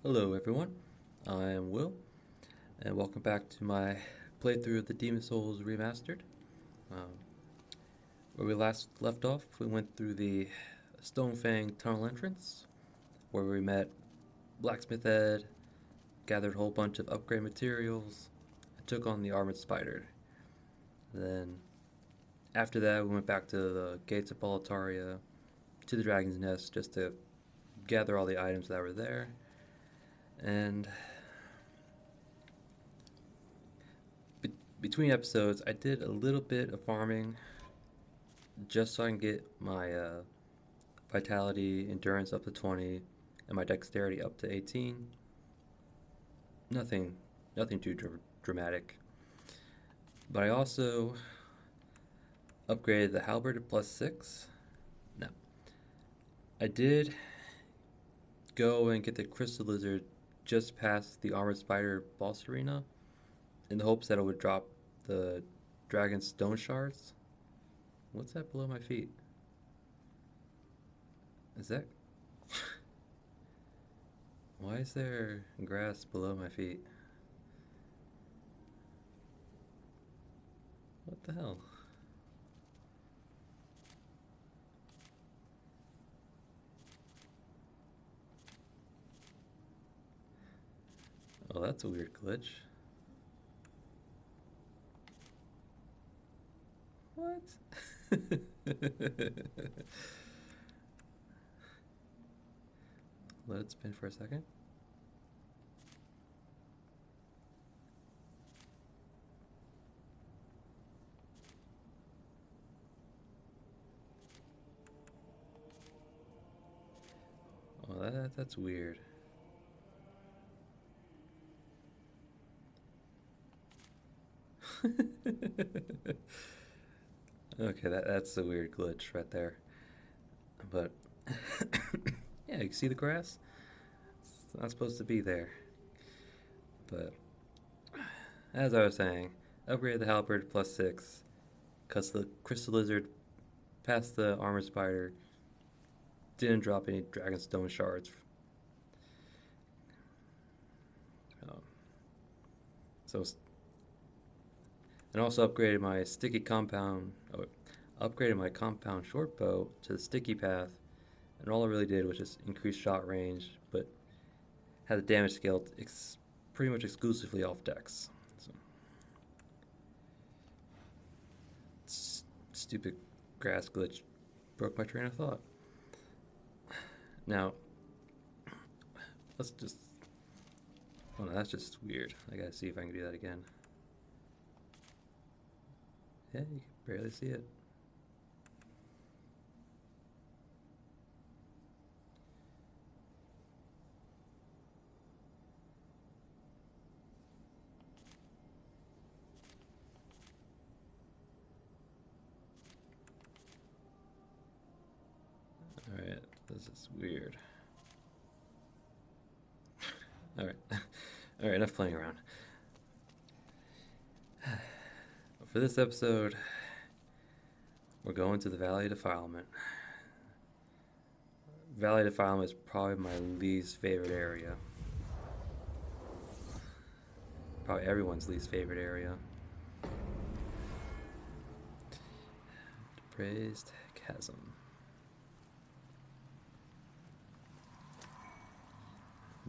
Hello everyone, I am Will, and welcome back to my playthrough of the Demon Souls Remastered. Um, where we last left off, we went through the Stonefang tunnel entrance, where we met Blacksmith Ed, gathered a whole bunch of upgrade materials, and took on the Armored Spider. Then, after that, we went back to the Gates of Boletaria, to the Dragon's Nest, just to gather all the items that were there. And between episodes, I did a little bit of farming just so I can get my vitality, endurance up to 20, and my dexterity up to 18. Nothing, nothing too dramatic. But I also upgraded the halberd to +6. Now, I did go and get the crystal lizard just past the armored spider boss arena in the hopes that it would drop the dragon stone shards. What's that below my feet? Is that... Why is there grass below my feet? What the hell? Oh, that's a weird glitch. What? Let it spin for a second. Oh, that's weird. Okay, that's a weird glitch right there. But yeah, you see the grass? It's not supposed to be there. But as I was saying, upgrade the halberd +6, because the crystal lizard past the armor spider didn't drop any dragonstone shards. Um, so and also upgraded my sticky compound. Oh, upgraded my compound short bow to the sticky path, and all it really did was just increase shot range, but had the damage scale pretty much exclusively off dex. So, stupid grass glitch broke my train of thought. Now, let's just. Oh no, that's just weird. I gotta see if I can do that again. Yeah, you can barely see it. Alright, this is weird. Alright. Alright, enough playing around. For this episode, we're going to the Valley of Defilement. Valley of Defilement is probably my least favorite area. Probably everyone's least favorite area. Depraved Chasm.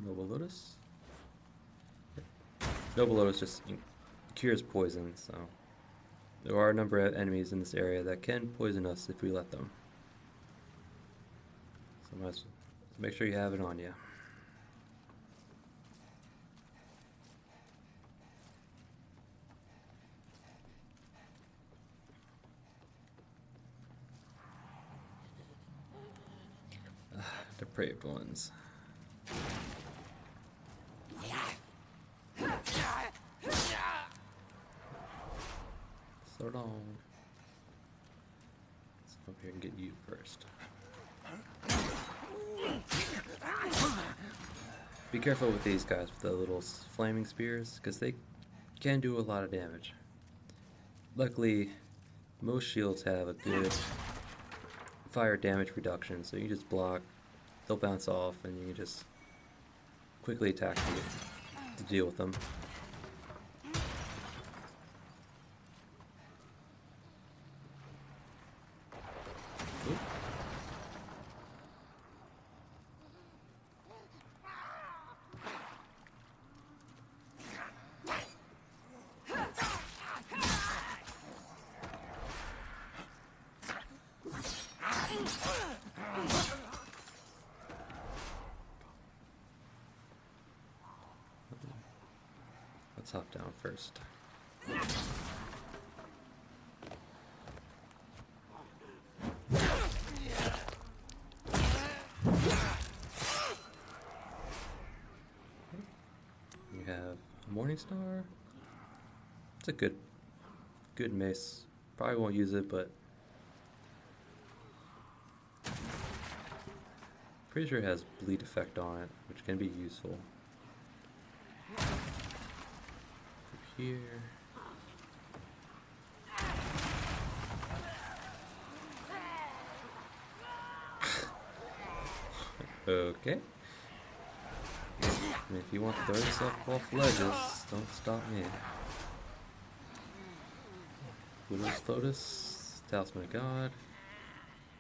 Noble Lotus? Noble Lotus just cures poison, so there are a number of enemies in this area that can poison us if we let them. So let's make sure you have it on you. Depraved ones. So long. Let's come up here and get you first. Be careful with these guys with the little flaming spears, because they can do a lot of damage. Luckily, most shields have a good fire damage reduction, so you just block, they'll bounce off, and you can just quickly attack to deal with them. Oop. Let's hop down first. We have Morning Star. It's a good mace. Probably won't use it, but pretty sure it has bleed effect on it, which can be useful. Here. Okay. And if you want to throw yourself off ledges, don't stop me. Widow's Lotus, Talisman of God.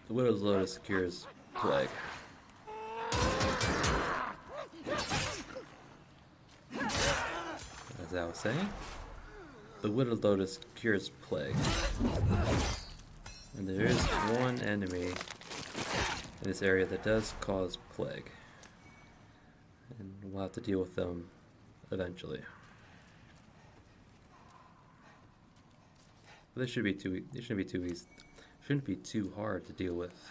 The Widow's Lotus cures plague. As I was saying, the Widow's Lotus cures plague. And there is one enemy in this area that does cause plague. And we'll have to deal with them eventually. But this shouldn't be too easy. Shouldn't be too hard to deal with.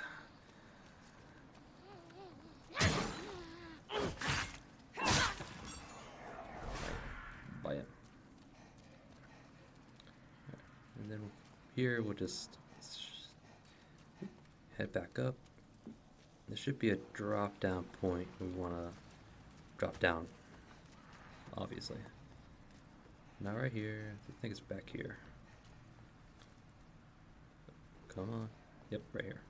Buy it. And then here we'll just head back up. There should be a drop down point. We want to drop down, obviously. Not right here. I think it's back here. Come on. Yep, right here.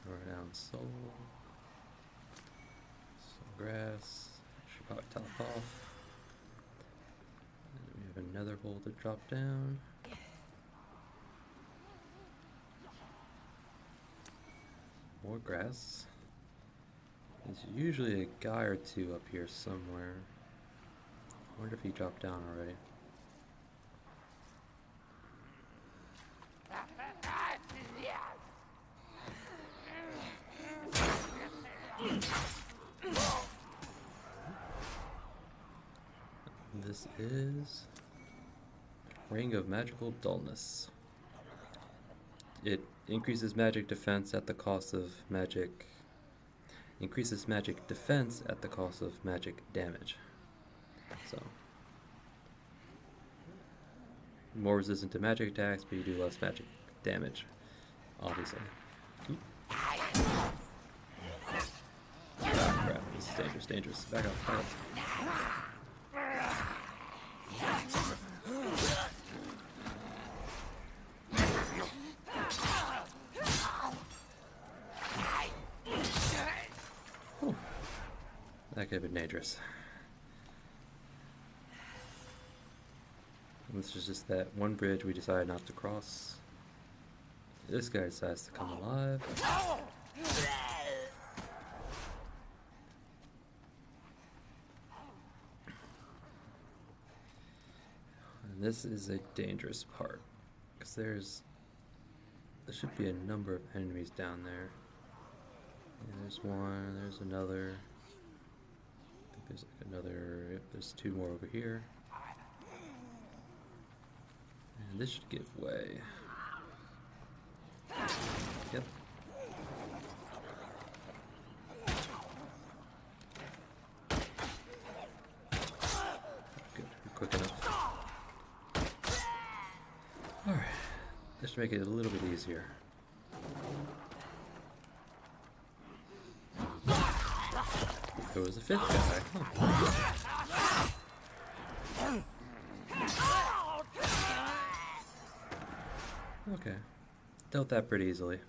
We're down soul. Some grass. Should probably top off. And we have another hole to drop down. More grass. There's usually a guy or two up here somewhere. I wonder if he dropped down already. This is Ring of Magical Dullness. It increases magic defense at the cost of magic. Increases magic defense at the cost of magic damage. So, more resistant to magic attacks, but you do less magic damage, obviously. Ah, crap, this is dangerous. Back up, back up. Whew. That could have been dangerous. This is just that one bridge we decided not to cross. This guy decides to come alive. And this is a dangerous part, because there should be a number of enemies down there. Yeah, there's one, there's another. I think there's like another, yep, there's two more over here. And this should give way. Yep. Good, we're quick enough. Alright, this should make it a little bit easier. There was a fifth guy. Huh. Okay. Dealt that pretty easily.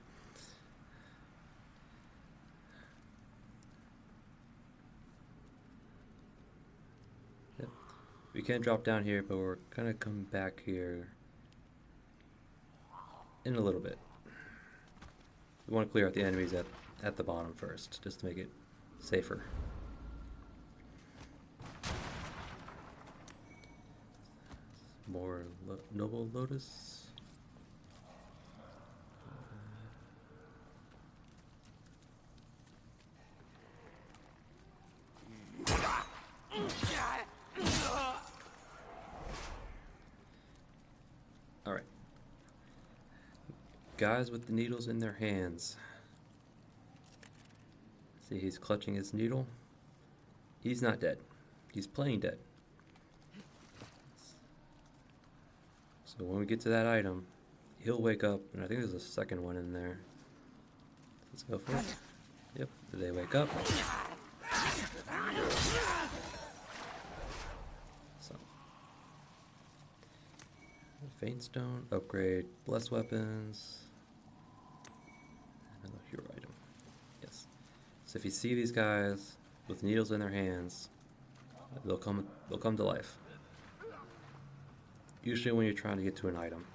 You can drop down here, but we're gonna come back here in a little bit. We want to clear out the enemies at the bottom first, just to make it safer. More Noble Lotus. Alright. Guys with the needles in their hands. See, he's clutching his needle. He's not dead. He's playing dead. So when we get to that item, he'll wake up, and I think there's a second one in there. Let's go for it. Yep, they wake up. So, Faint Stone, upgrade, blessed weapons, another hero item. Yes. So if you see these guys with needles in their hands, they'll come to life. Usually when you're trying to get to an item.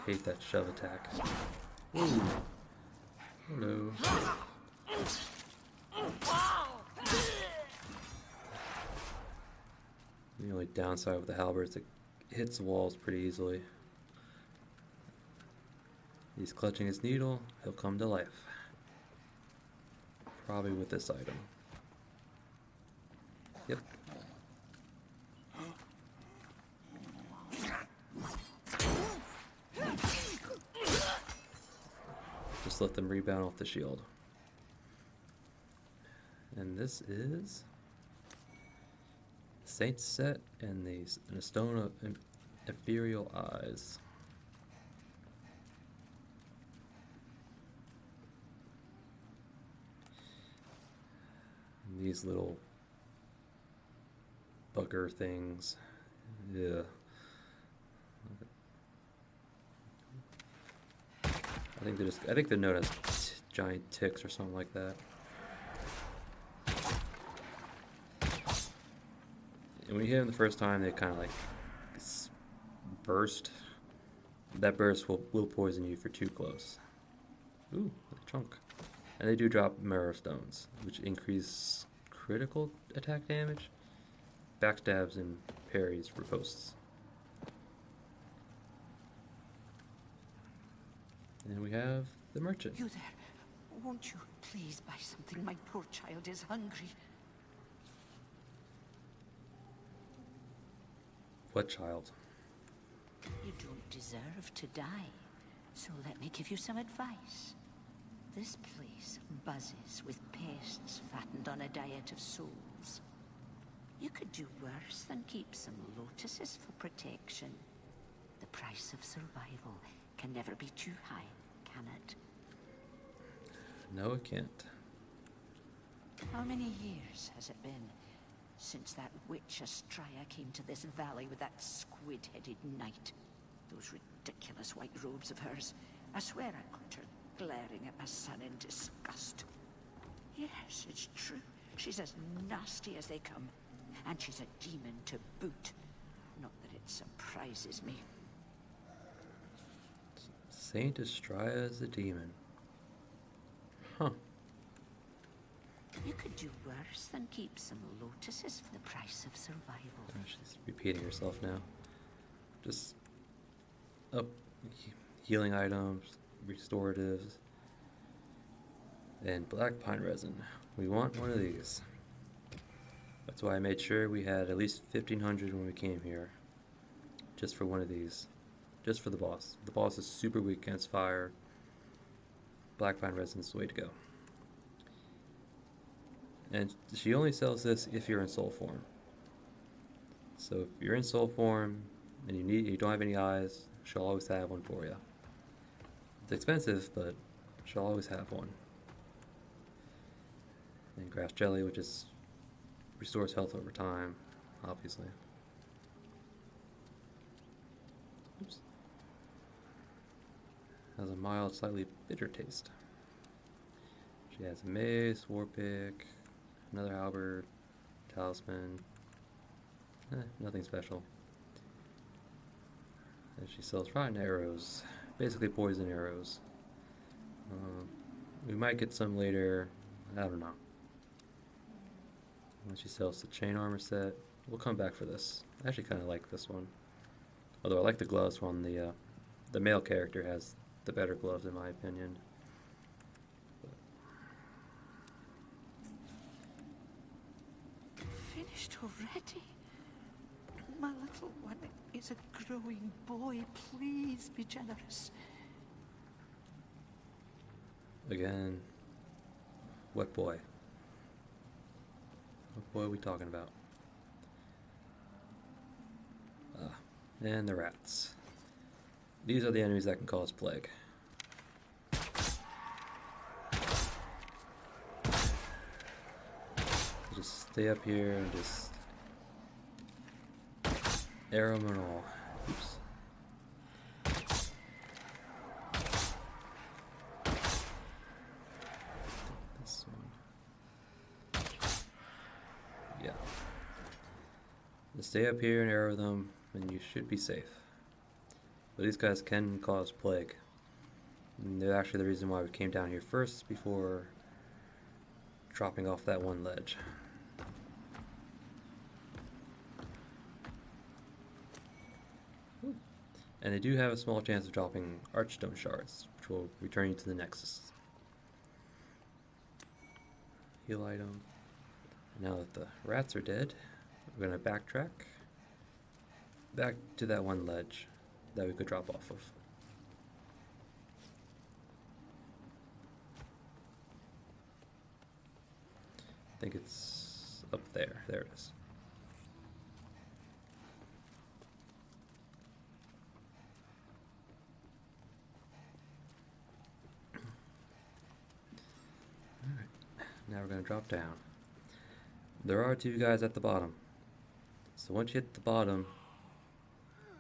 Hate that shove attack. Ooh. Hello. The only downside with the halberd is it hits the walls pretty easily. He's clutching his needle, he'll come to life. Probably with this item. Yep. Just let them rebound off the shield. And this is Saint's Set and a Stone of Ethereal Eyes. These little bugger things. Yeah. I think they're known as giant ticks or something like that. And when you hit them the first time, they kind of like burst. That burst will poison you for too close. Ooh, a chunk. And they do drop Marrow Stones, which increase critical attack damage, backstabs, and parries riposts. And we have the merchant. You there? Won't you please buy something? My poor child is hungry. What child? You don't deserve to die, so let me give you some advice. This place buzzes with pests fattened on a diet of souls. You could do worse than keep some lotuses for protection. The price of survival can never be too high, can it? No, it can't. How many years has it been since that witch Astraea came to this valley with that squid-headed knight? Those ridiculous white robes of hers. I swear I caught her glaring at my son in disgust. Yes, it's true. She's as nasty as they come. And she's a demon to boot. Not that it surprises me. Saint Astraea is a demon. Huh. You could do worse than keep some lotuses for the price of survival. Oh, she's repeating herself now. Just up healing items, restoratives, and black pine resin. We want one of these. That's why I made sure we had at least 1,500 when we came here. Just for one of these. Just for the boss. The boss is super weak against fire. Black pine resin is the way to go. And she only sells this if you're in soul form. So if you're in soul form and you don't have any eyes, she'll always have one for you. It's expensive, but she'll always have one. And grass jelly, which restores health over time, obviously. Oops. has a mild, slightly bitter taste. She has a mace, war pick, another halberd, talisman. Nothing special. And she sells rotten arrows, basically poison arrows. We might get some later, I don't know. And she sells the chain armor set. We'll come back for this. I actually kind of like this one. Although I like the gloves one. The male character has the better gloves in my opinion. Finished already? My little one is a growing boy. Please be generous. Again, what boy? What boy are we talking about? And the rats. These are the enemies that can cause plague. Just stay up here and just arrow them and all. Oops. This one. Yeah. Just stay up here and arrow them, and you should be safe. But these guys can cause plague. And they're actually the reason why we came down here first before dropping off that one ledge. And they do have a small chance of dropping archstone shards, which will return you to the Nexus. Heal item. Now that the rats are dead, we're going to backtrack back to that one ledge that we could drop off of. I think it's up there. There it is. Alright, now we're going to drop down. There are two guys at the bottom. So once you hit the bottom,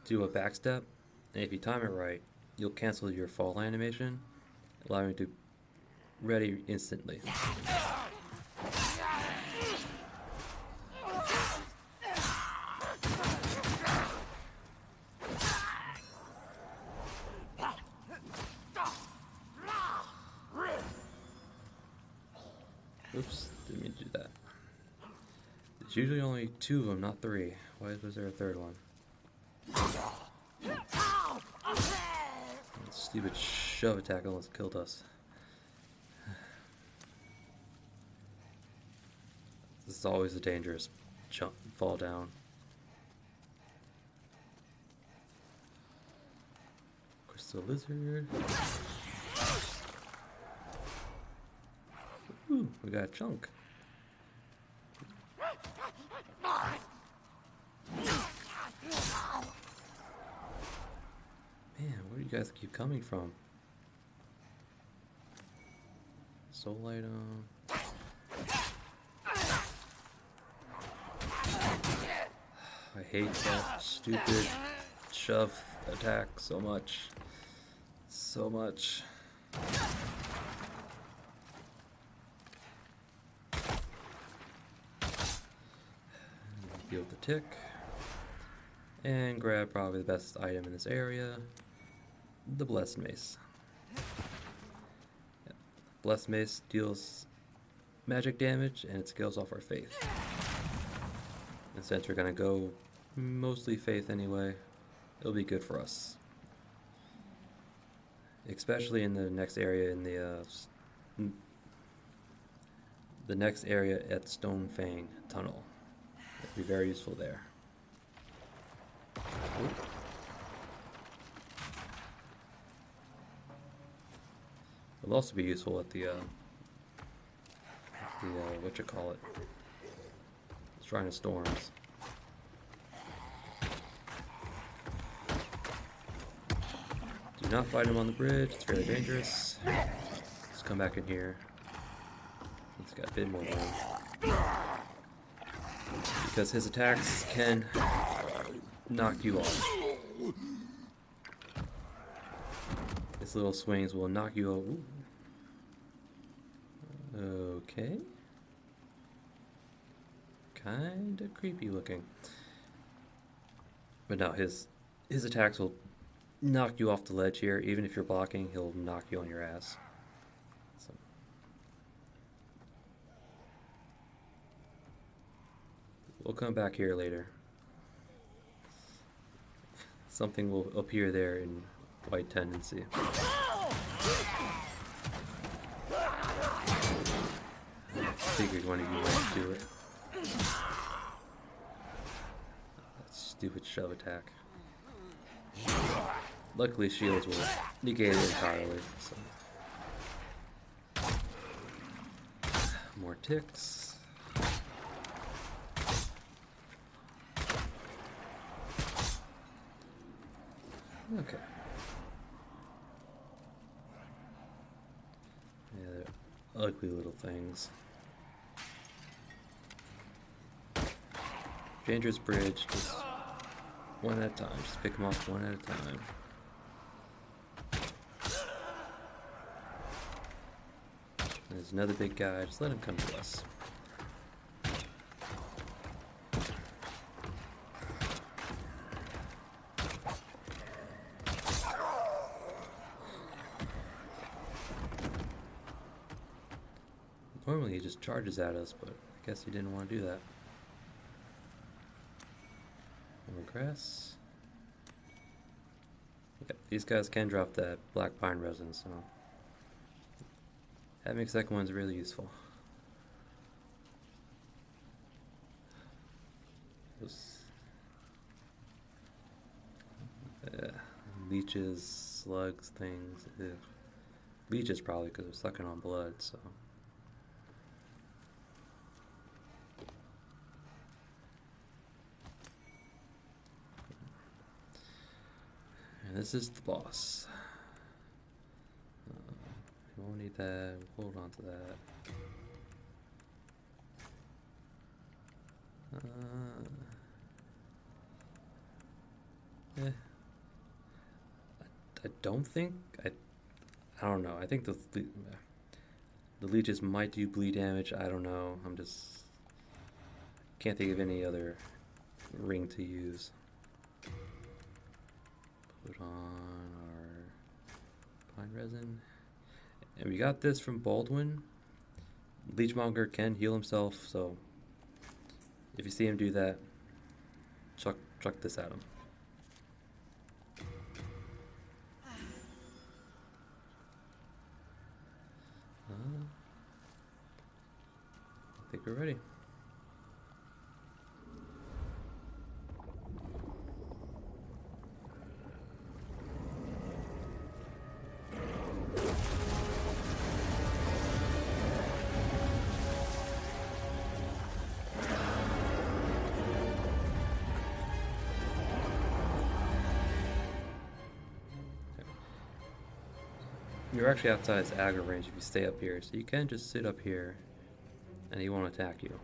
do a backstep, and if you time it right, you'll cancel your fall animation, allowing you to ready instantly. Oops, didn't mean to do that. There's usually only two of them, not three. Why was there a third one? That stupid shove attack almost killed us. This is always a dangerous jump, fall down. Crystal lizard. Ooh, we got a chunk. Man, where do you guys keep coming from? Soul item. I hate that stupid shove attack so much. So much. Deal with the tick. And grab probably the best item in this area. The Blessed Mace. Yeah. Blessed Mace deals magic damage and it scales off our faith. And since we're gonna go mostly faith anyway, it'll be good for us. Especially in the next area in the next area at Stone Fang Tunnel. It'll be very useful there. Ooh. It'll also be useful at the what you call it? Shrine of Storms. Do not fight him on the bridge, it's very dangerous. Let's come back in here. He's got a bit more room. Because his attacks can knock you off. His little swings will knock you over. Okay. Kinda creepy looking. But no, his attacks will knock you off the ledge here. Even if you're blocking, he'll knock you on your ass. So. We'll come back here later. Something will appear there in White Tendency. Figured one of you might do it. That stupid shove attack. Luckily, shields will negate it entirely. So. More ticks. Okay. Yeah, they're ugly little things. Dangerous bridge, just one at a time. Just pick them off one at a time. There's another big guy, just let him come to us. Normally he just charges at us, but I guess he didn't want to do that. More grass. Okay, these guys can drop that black pine resin, so having a second one's really useful. Those leeches, slugs, things. Ew. Leeches probably because they're sucking on blood, so. And this is the boss. We won't need that. We'll hold on to that. I don't think I don't know. I think the leeches might do bleed damage. I don't know. I'm just can't think of any other ring to use. Put on our pine resin. And we got this from Baldwin. Leechmonger can heal himself, so if you see him do that, chuck this at him. I think we're ready. You're actually outside his aggro range if you stay up here, so you can just sit up here and he won't attack you.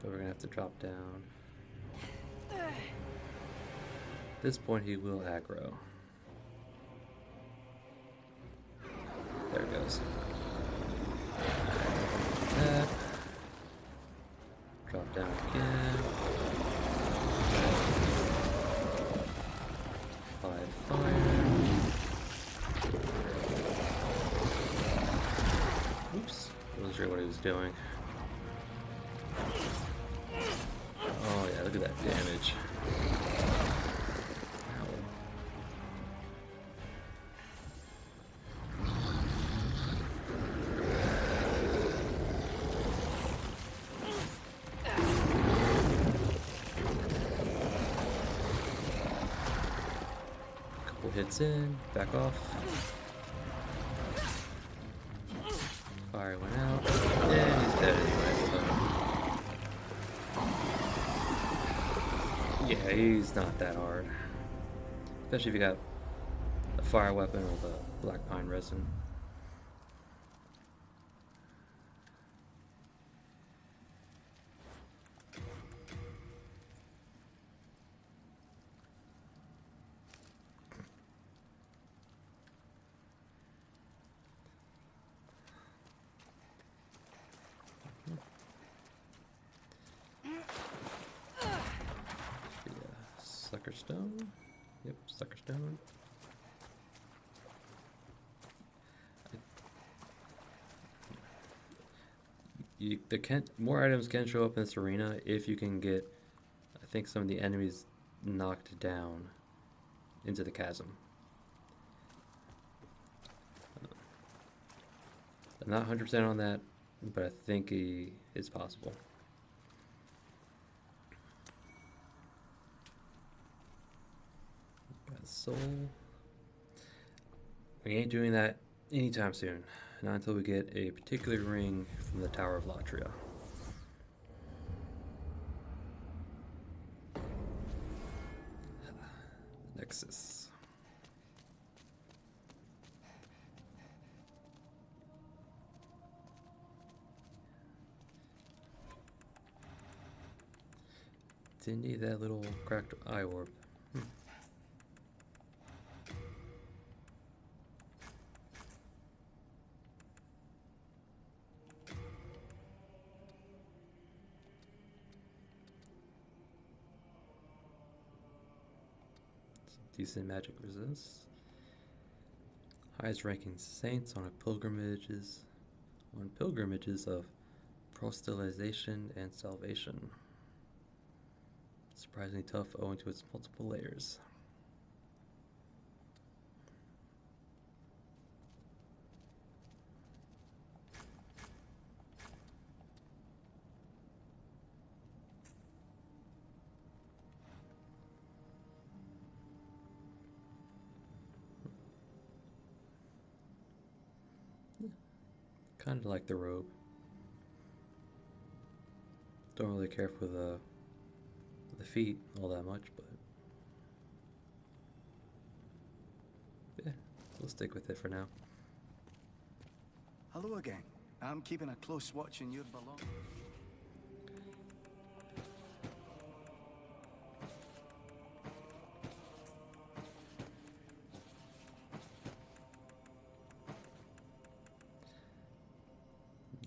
But we're gonna have to drop down. At this point he will aggro. There it goes. That. Drop down again. Fire. Oops. Wasn't sure what he was doing. Oh yeah, look at that damage. Ow. Couple hits in, back off. Fire went out, and he's dead anyway, so. Yeah, he's not that hard. Especially if you got a fire weapon or the black pine resin. Sucker Stone. Yep, Sucker Stone. More items can show up in this arena if you can get, I think, some of the enemies knocked down into the chasm. I'm not 100% on that, but I think it's possible. Got soul. We ain't doing that anytime soon. Not until we get a particular ring from the Tower of Latria. Nexus. Didn't need that little cracked eye orb. Decent magic resist. Highest ranking saints on pilgrimages of proselytization and salvation. Surprisingly tough owing to its multiple layers. Kind of like the robe. Don't really care for the feet all that much, but yeah, we'll stick with it for now. Hello again. I'm keeping a close watch on your belongings.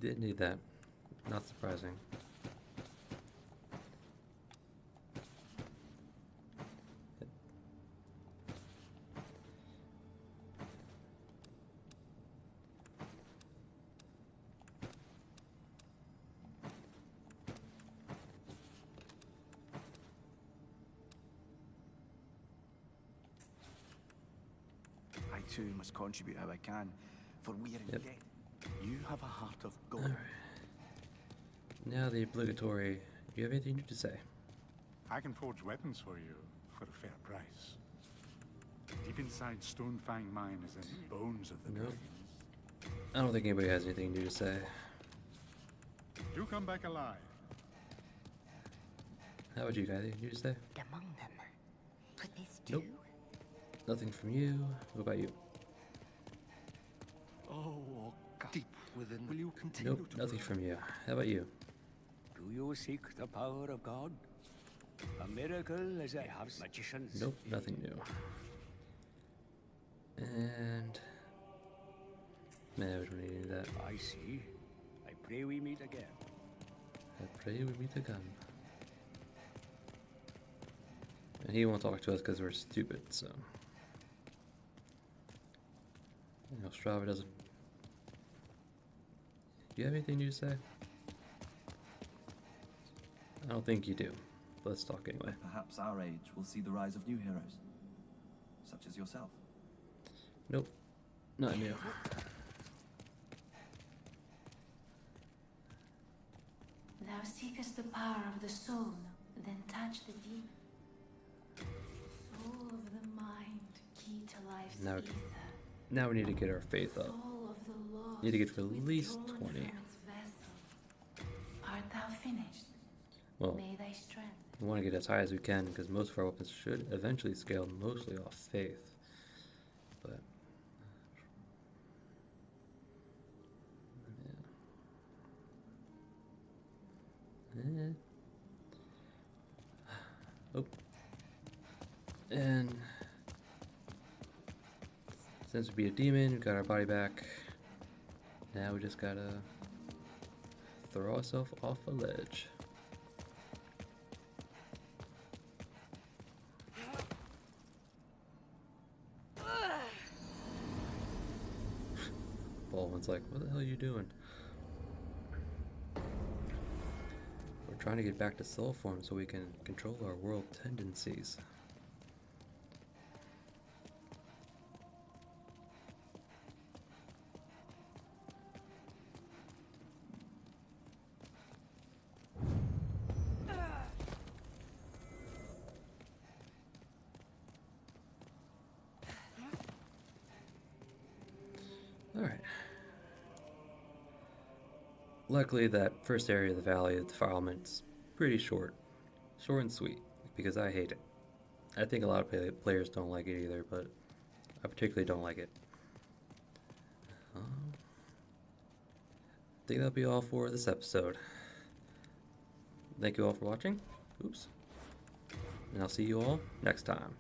Didn't need that. Not surprising. I too must contribute how I can, for we are in Yep. debt. You have a heart of gold. Alright. Now the obligatory. Do you have anything new to say? I can forge weapons for you for a fair price. Deep inside Stonefang Mine is in the bones of the Nope. dragons. I don't think anybody has anything new to say. Do come back alive. How about you guys? Anything new to say? Among them. Could this Nope. Nothing from you. What about you? Oh, deep within. Will you continue Nope, to nothing from you. How about you? Do you seek the power of God? A miracle as I have magicians. Nope, nothing new. And man, we don't need any of that. I see. I pray we meet again. I pray we meet again. And he won't talk to us because we're stupid, so. You know, Strava doesn't. Do you have anything new to say? I don't think you do. But let's talk anyway. Perhaps our age will see the rise of new heroes, such as yourself. Nope, not new. Thou seekest the power of the soul, then touch the demon. Soul of the mind, key to life's Now- ether. Now we need to get our faith up. Soul of the lost, Need to get to at least withdrawn 20. from its vessel. Art thou finished? Well, May thy strength. we want to get as high as we can because most of our weapons should eventually scale mostly off faith. But yeah. Oh. And since we beat a demon, we got our body back. Now we just gotta throw ourselves off a ledge. Baldwin's like, what the hell are you doing? We're trying to get back to soul form so we can control our world tendencies. Alright. Luckily, that first area of the Valley of Defilement's pretty short. Short and sweet, because I hate it. I think a lot of players don't like it either, but I particularly don't like it. I think that'll be all for this episode. Thank you all for watching. Oops. And I'll see you all next time.